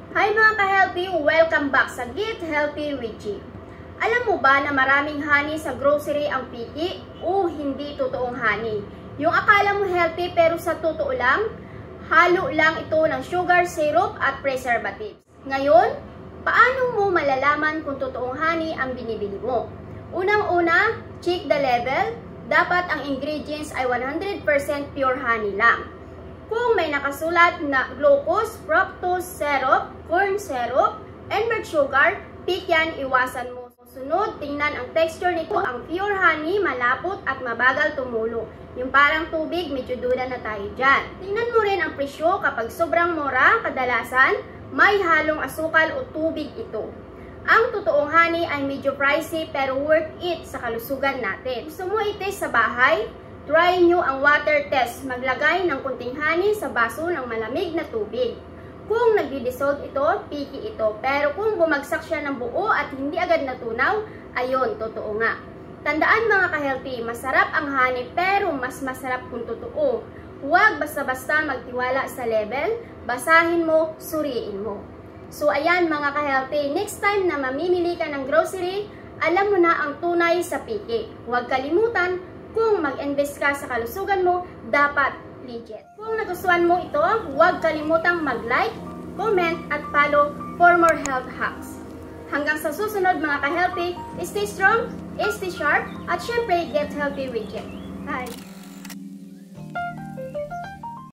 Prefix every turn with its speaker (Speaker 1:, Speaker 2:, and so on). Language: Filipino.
Speaker 1: Hi mga ka-healthy! Welcome back sa Get Healthy with G. Alam mo ba na maraming honey sa grocery ang piki o hindi totoong honey? Yung akala mo healthy pero sa totoo lang, halo lang ito ng sugar, syrup at preservatives. Ngayon, paano mo malalaman kung totoong honey ang binibili mo? Unang-una, check the level. Dapat ang ingredients ay 100% pure honey lang. Kung may nakasulat na glucose, fructose syrup, corn syrup, and milk sugar, pick yan, iwasan mo. Sunod, tingnan ang texture nito. Ang pure honey, malapot at mabagal tumulo. Yung parang tubig, medyo duda na tayo dyan. Tingnan mo rin ang presyo kapag sobrang mura, kadalasan, may halong asukal o tubig ito. Ang totoong honey ay medyo pricey pero worth it sa kalusugan natin. Gusto mo i-test sa bahay? Try nyo ang water test. Maglagay ng kunting honey sa baso ng malamig na tubig. Kung nagdi-dissolve ito, piki ito. Pero kung bumagsak siya ng buo at hindi agad natunaw, ayon, totoo nga. Tandaan mga ka-healthy, masarap ang honey pero mas masarap kung totoo. Huwag basta-basta magtiwala sa level, basahin mo, suriin mo. So ayan mga ka-healthy, next time na mamimili ka ng grocery, alam mo na ang tunay sa piki. Huwag kalimutan, kung mag-invest ka sa kalusugan mo, dapat legit. Kung nagustuhan mo ito, huwag kalimutang mag-like, comment, at follow for more health hacks. Hanggang sa susunod mga ka-healthy, stay strong, stay sharp, at syempre get healthy with Jen. Bye!